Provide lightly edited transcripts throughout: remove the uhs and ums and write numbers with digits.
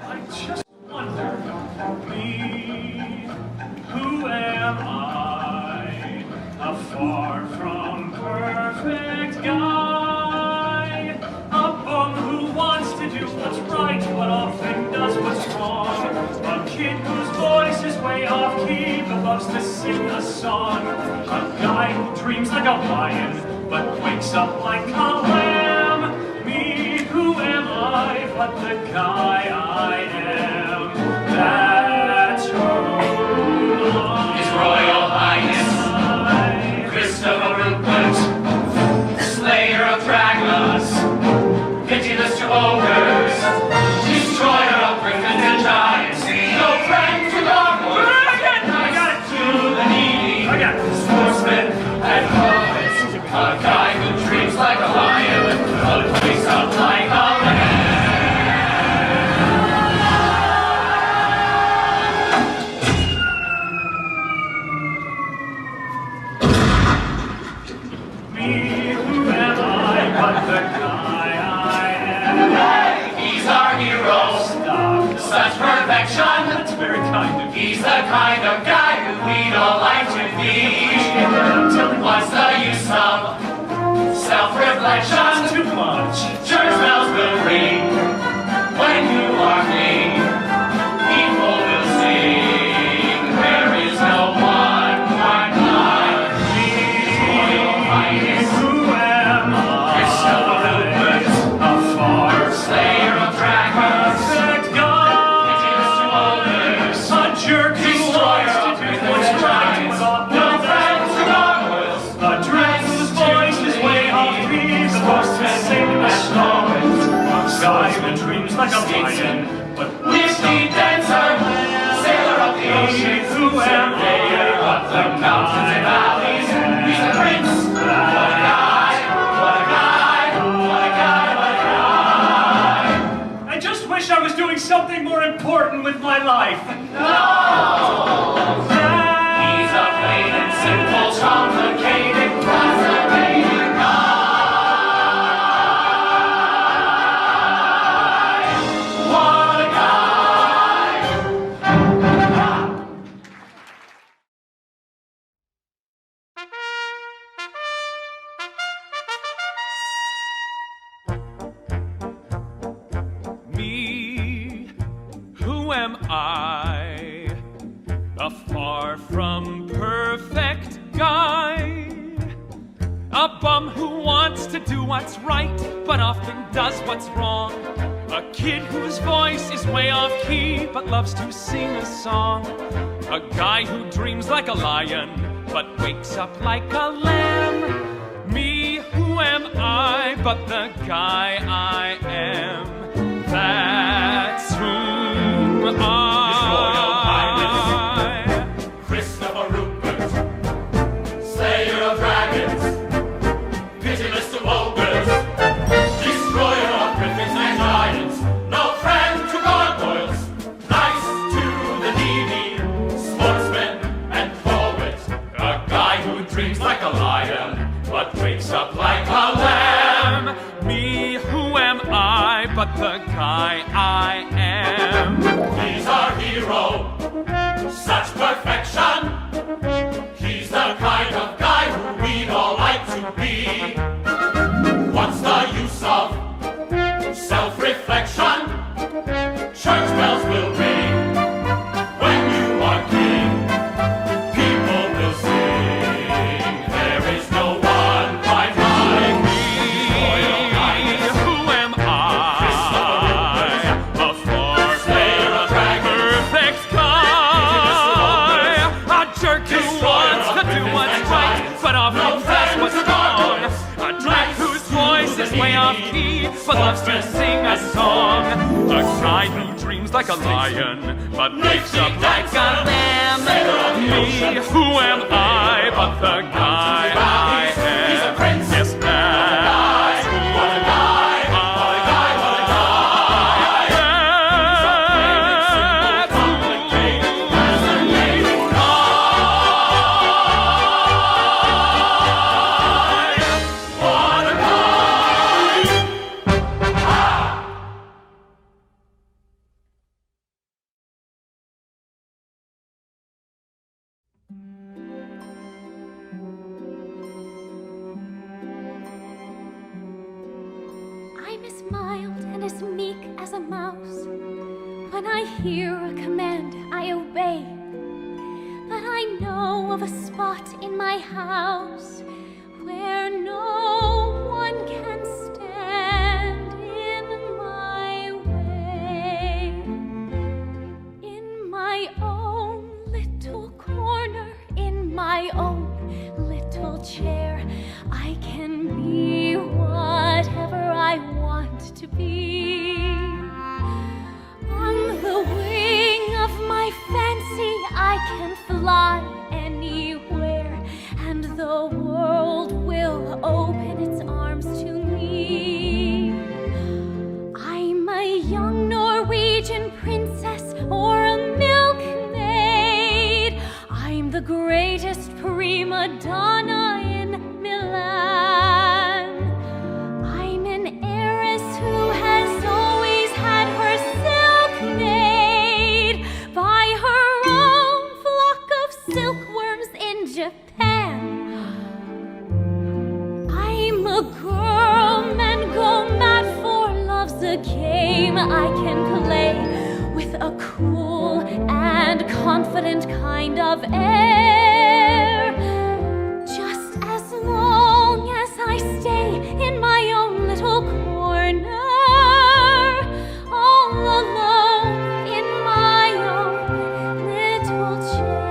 I just wonder, me, who am I? A far from perfect guy. A bum who wants to do what's right, but often does what's wrong. A kid whose voice is way off key, but loves to sing a song. A guy who dreams like a lion, but wakes up like a lamb. Me, who am I, but the guy I am? That's who His Royal Highness Christopher Rupert, Slayer of Dragons, pitiless to ogres, destroyer of griffins and giants, no friend to gargoyles. I got it! To the needy, I got it! Sportsman and poets, a guy who dreams like a lion, but wakes up like a lamb. Me, who am I, but the guy I am? He's our hero, Stop. such perfection. That's very kind of you. He's the kind of guy who we'd all like to be. What's the use of self-reflection? Too much. Church bells will ring when you are king. People will sing. There is no one quite like His Royal Highness Who am I? Christopher Rupert, A far Slayer of Dragons, perfect guy. pitiless to ogres, A jerk who destroyer wants of to do griffins what's and right giants, without no friend to gargoyles. A drag whose voice is way off key, supposed to sing a song. A guy who dreams like a lion, but Nifty dancer, sailor of the ocean, who am surveyor of the mountains and valleys. He's a prince. What a guy! What a guy! What a guy! What a guy! I just wish I was doing something more important with my life. No! He's a plain and simple, complicated, fascinating guy. What a guy! Me, who am I? A far from perfect guy. A bum who wants to do what's right, but often does what's wrong. A kid whose voice is way off key, but loves to sing a song. A guy who dreams like a lion, but wakes up like a lamb. Me, who am I, but the guy I am? That's who His Royal I. Highness Christopher Rupert, Slayer of Dragons, pitiless to ogres, destroyer of griffins and giants, no friend to gargoyles, nice to the needy, sportsman and poet, a guy who dreams like a lion, but wakes up like a lamb. Me, who am I, but the guy I am? He's our hero, such perfection. He's the kind of guy who we'd all like to be. What's the use of self-reflection? Church bells will ring when you are king. People will sing. There is no one quite like His Royal Highness Who am I? A far Slayer of Dragons, perfect guy. A jerk who wants to do what's right, but often does what's wrong. A drag whose voice is way off key, but loves to sing a song. A guy who dreams like a lion, but wakes up like a lamb. Me, who am I, but the guy I am? He's a prince. Yes, that's who What a guy! What a guy! What a guy! He's a plain and simple, complicated, fascinating guy. What a guy! I'm as mild and as meek as a mouse. When I hear a command, I obey. But I know of a spot in my house where no one can stand in my way. In my own little corner, in my own little chair, I can be whatever I want to be. On the wing of my fancy, I can fly anywhere, and the world will open its arms to me. I'm a young Norwegian princess or a milkmaid. I'm the greatest prima donna in Milan. I'm an heiress who has always had her silk made by her own flock of silkworms in Japan. I'm a girl men go mad for, love's a game I can play with a cool and confident kind of air. Just as long as I stay in my own little corner, all alone in my own little chair.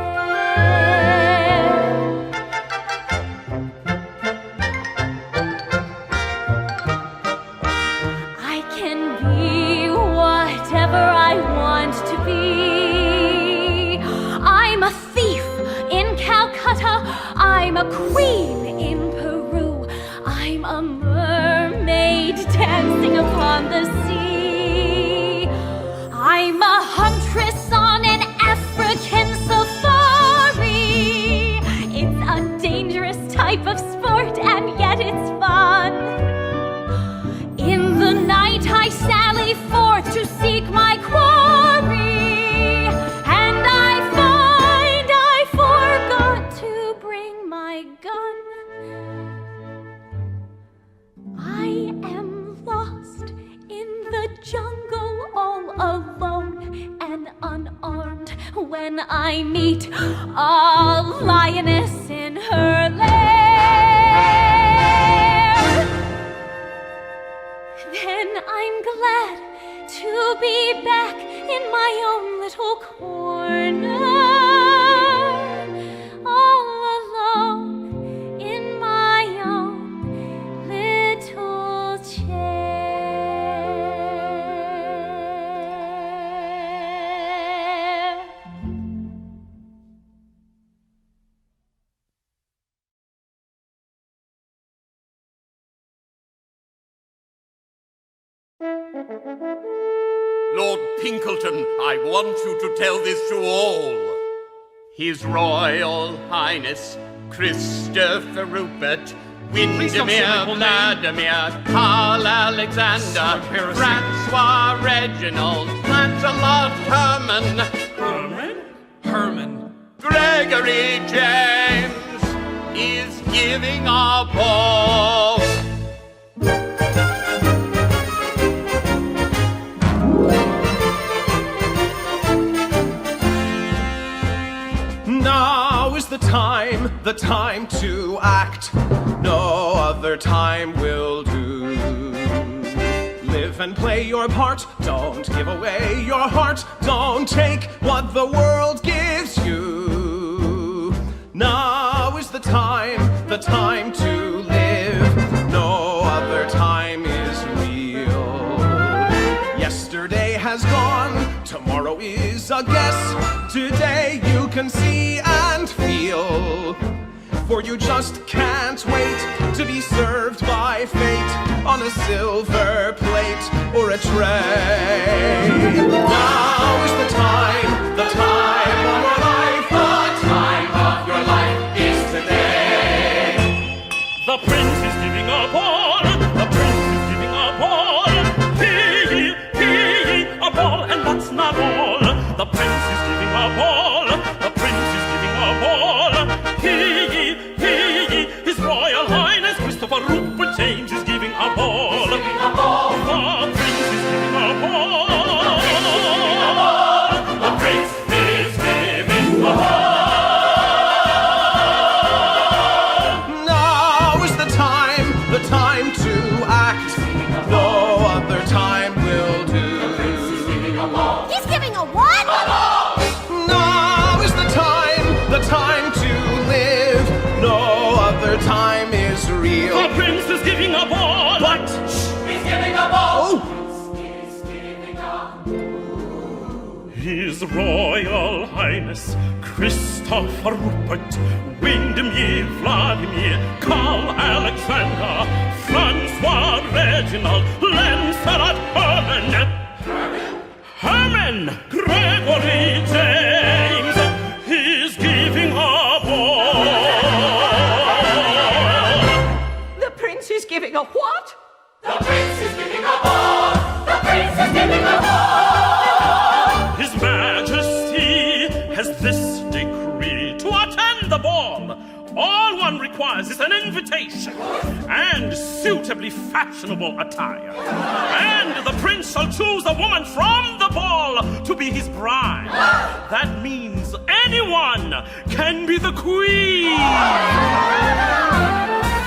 I can be whatever I want to be. I'm a thief in Calcutta. I'm a queen in Peru. I'm a mermaid dancing upon the sea. I'm a huntress on an African safari. It's a dangerous type of sport, and yet it's fun. In the night I sally forth to seek my quarry, and I find I forgot to bring my gun. I am lost in the jungle all alone and unarmed when I meet a lioness in her lair. Then I'm glad to be back in my own little corner, all alone in my own little chair. Lord Pinkleton, I want you to tell this to all. His Royal Highness Christopher Rupert Windermere Vladimir Karl Alexander Francois Reginald Lancelot Herman Gregory James is giving a ball. Now is the time to act. No other time will do. Live and play your part. Don't give away your heart. Don't take what the world gives you. Now is the time to live. No other time is real. Yesterday has gone. Tomorrow is a guess. Today you can see and feel. For you just can't wait to be served by fate on a silver plate or a tray. Now is the time of your life. The time of your life is today. The prince is giving a ball. The prince is giving a ball. Hee, a ball, and that's not all. The prince is giving a ball. The prince is giving a ball. Hee, His Royal Highness Christopher Rupert James is giving a ball. is giving a ball. What? He's giving a ball. His Royal Highness Christopher Rupert, Windermere, Vladimir, Karl Alexander, Francois Reginald, Lancelot Herman Gregory James is giving a ball. The prince is giving a what? The prince is giving a ball. The prince is giving a ball. His Majesty has this decree to attend the ball. All one requires is an invitation and suitably fashionable attire. And the prince shall choose a woman from the ball to be his bride. That means anyone can be the queen.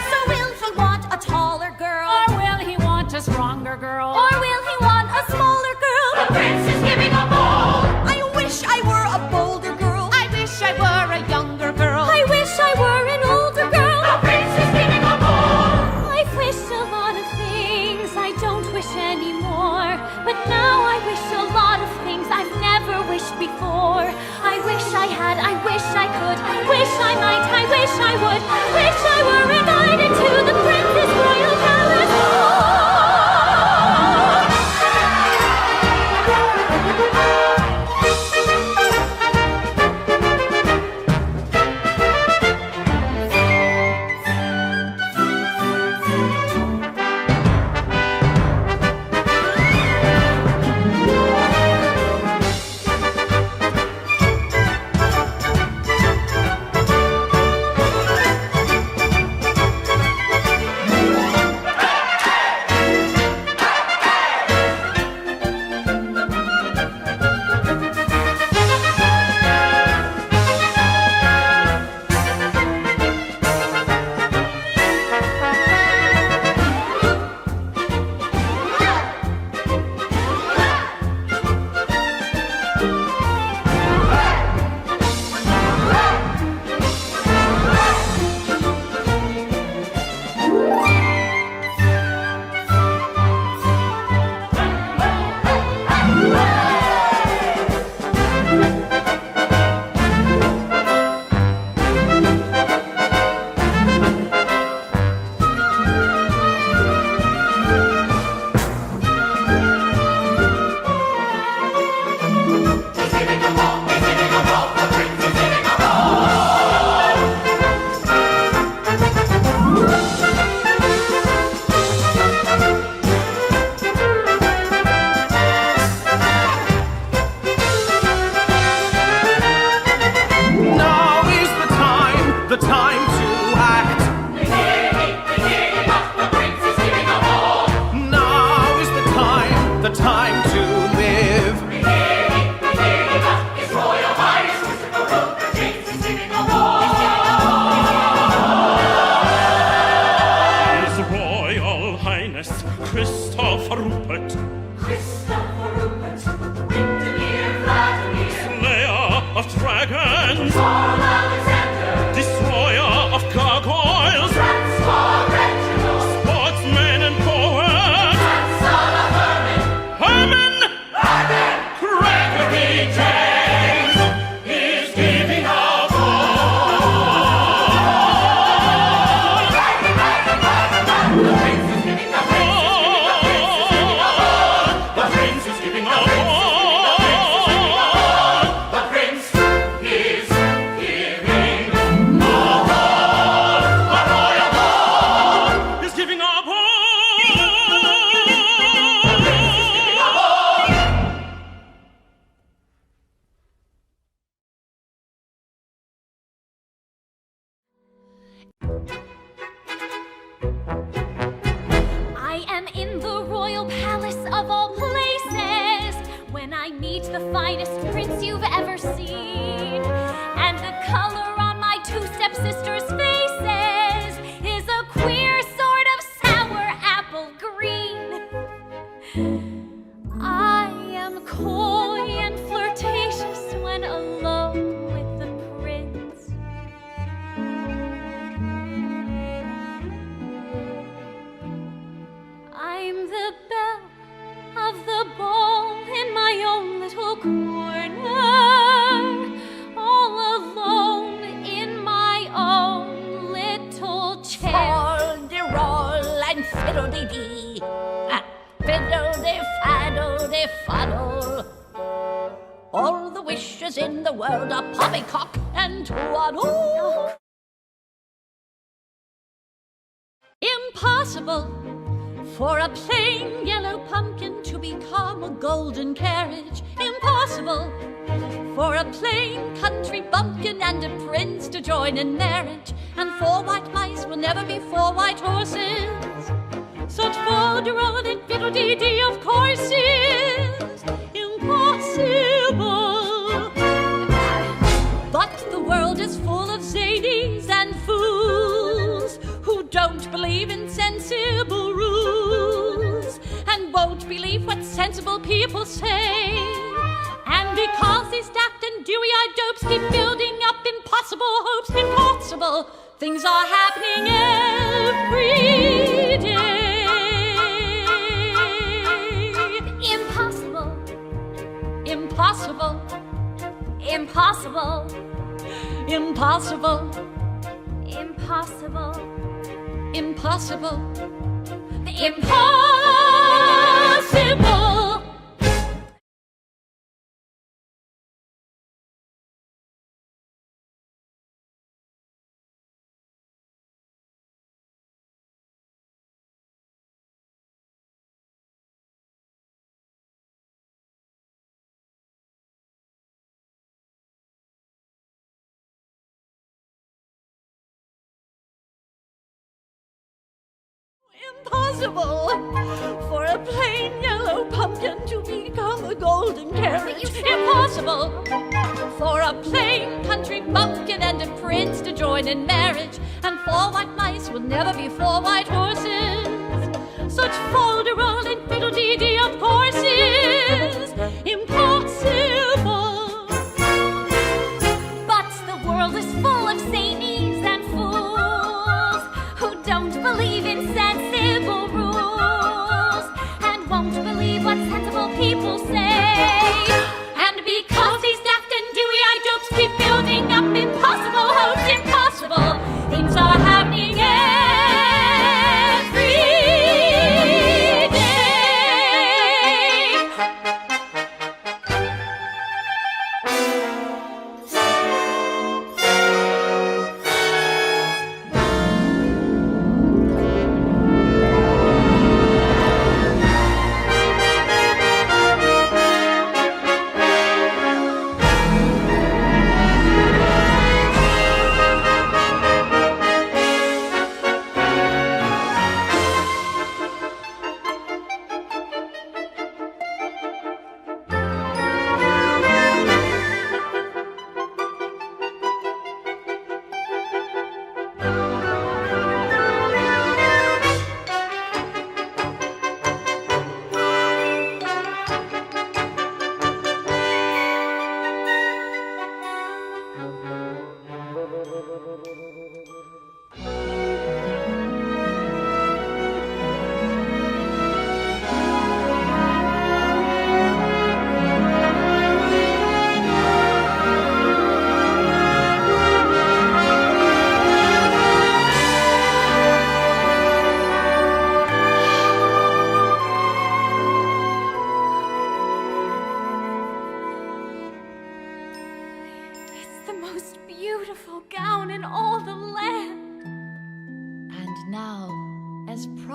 So will he want a taller girl? Or will he want a stronger girl? Or will he want a smaller girl? The prince is giving a ball. I wish I were a bolder girl. I wish I were a younger girl. I wish I were an older girl. The prince is giving a ball. I've wished a lot of things I don't wish anymore. But now I wish a lot of things I've never wished before. I wish I had, I wish I could, wish I might, I wish I would, wish I were invited to the prince's royal palace. I am in the royal palace of all places, when I meet the finest prince you've ever seen. And the color on my two stepsisters' faces is a queer sort of sour apple green. I am coy and flirtatious when alone with the prince. little corner, all alone in my own little chair. Fol-de-rol and fiddle-dee-dee, fiddle-de-faddle-de-fuddle. All the wishes in the world are poppycock and twaddle. Impossible for a plain yellow pumpkin to become a golden carriage. Impossible for a plain country bumpkin and a prince to join in marriage. And 4 white mice will never be 4 white horses. Such fol-de-rol and fiddle-dee-dee of course is impossible. But the world is full of zanies and fools who don't believe in sensible rules and won't believe what sensible people say. And because these daft and dewy-eyed dopes keep building up impossible hopes, impossible things are happening every day. Impossible, impossible, impossible, impossible, impossible, impossible, impossible. Impossible for a plain yellow pumpkin to become a golden carriage. Impossible for a plain country bumpkin and a prince to join in marriage. And 4 white mice will never be 4 white horses. Such fol-de-rol and fiddle-dee-dee of course is impossible. But the world is full of zanies and fools who don't believe in sensible rules and won't believe what sensible people say. And because these daft and dewy-eyed dopes keep building up impossible hopes, impossible things are happening every day.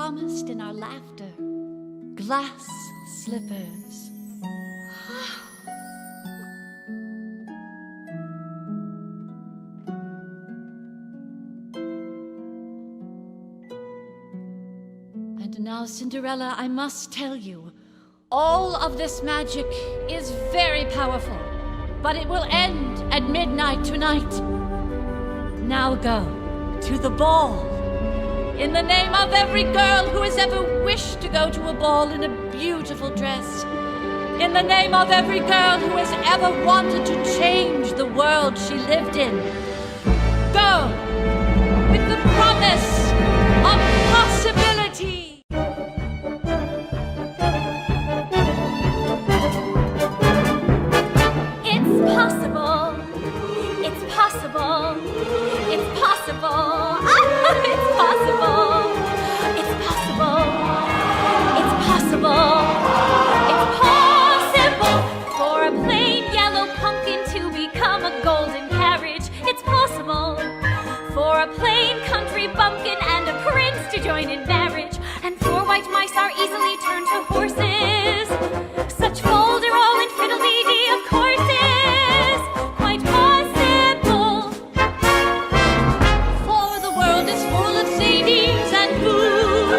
promised in our laughter, glass slippers. And now, Cinderella, I must tell you, all of this magic is very powerful, but it will end at midnight tonight. Now go to the ball. In the name of every girl who has ever wished to go to a ball in a beautiful dress. In the name of every girl who has ever wanted to change the world she lived in. Go with the promise of possibility. white mice are easily turned to horses. Such folderol and fiddle-dee-dee, of course, is quite possible. For the world is full of sayings and fools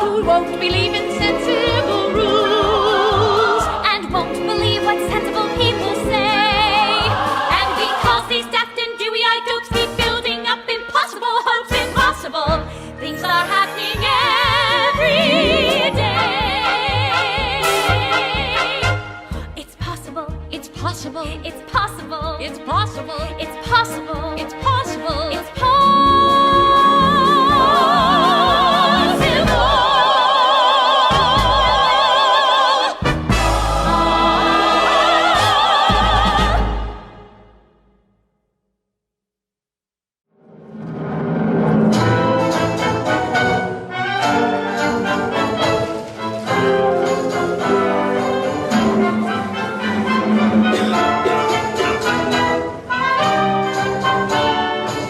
who won't believe in sensible rules And won't believe what sensible people say. And because these daft and dewy-eyed dopes keep building up impossible hopes, impossible things are happening every day. It's possible. It's possible. It's possible. It's possible. It's possible. It's possible. It's possible.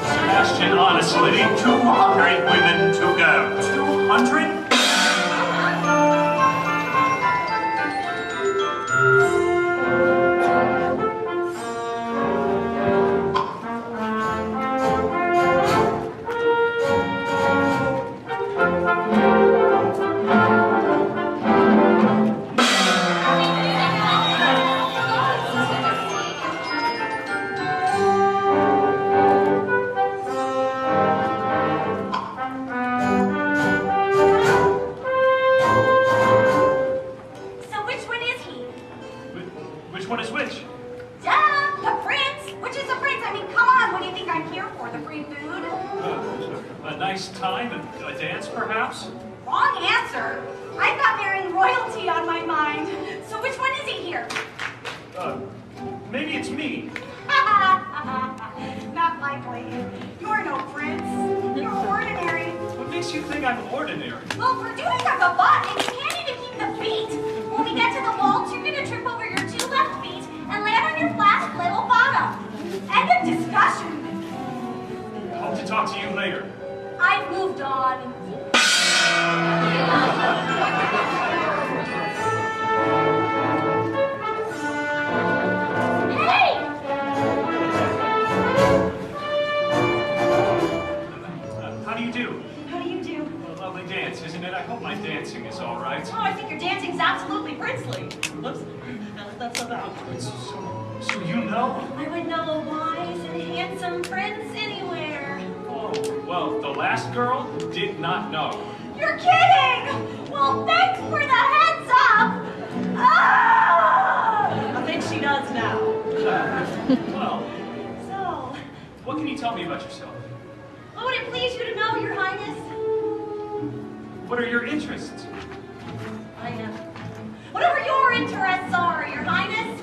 Sebastian, honestly, 200 women to go. 200? So which one is he? Which one is which? Duh, the prince. Which is the prince? I mean, come on. What do you think I'm here for? The free food? A nice time, a dance, perhaps? Wrong answer. I've got marrying royalty on my mind. So which one is he here? Maybe it's me. Not likely. You're no prince. You're ordinary. What makes you think I'm ordinary? Well, we're doing a gavotte, and you can't even keep the beat. When we get to the waltz, you're gonna trip over your two left feet and land on your flat little bottom. End of discussion. Hope to talk to you later. I've moved on. Hey! How do you do? How do you do? A lovely dance, isn't it? I hope my dancing is all right. Oh, I think your dancing's absolutely princely. Oops. That's about. So you know? I would know a wise and handsome prince anywhere. Oh, well, the last girl did not know. You're kidding! Well, thanks for the heads up! Ah! I think she does now. Well, So, what can you tell me about yourself? what would it please you to know, Your Highness? What are your interests? I know. Whatever your interests are, Your Highness.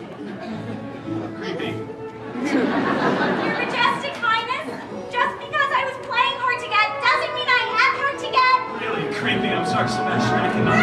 Creepy. Your Majestic Highness, just because I was playing hard to get doesn't mean I am hard to get. Really creepy. I'm sorry, Sebastian. I cannot.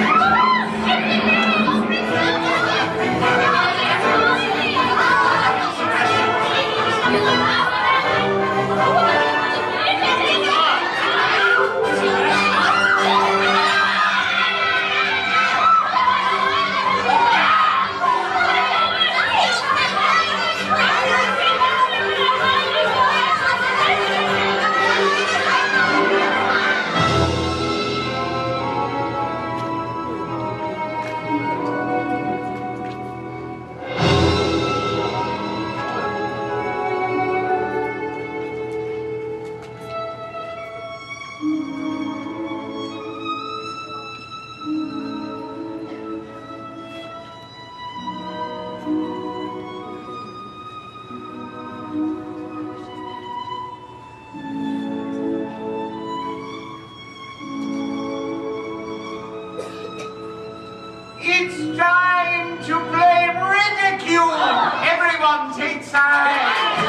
It's time to play ridicule! Everyone take sides!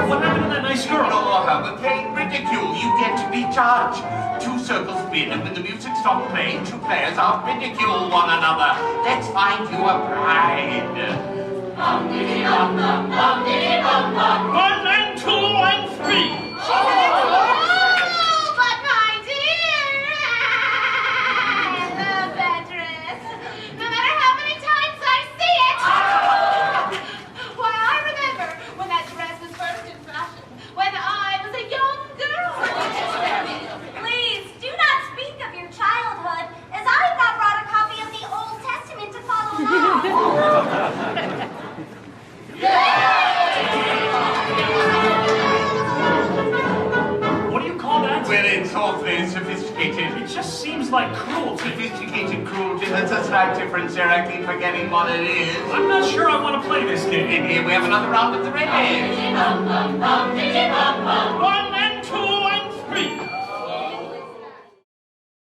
What happened to that nice girl? No, we're playing ridicule. You get to be judge. 2 circles spin, and when the music stops playing, 2 players are ridicule one another. Let's find you a bride. One and 2 and 3. Oh, but my seems like cruelty. Sophisticated cruelty, that's a slight difference, sir. I keep forgetting what it is. I'm not sure I want to play this game. And here we have another round of the red. Rum, rum, rum, rum, rum, rum. One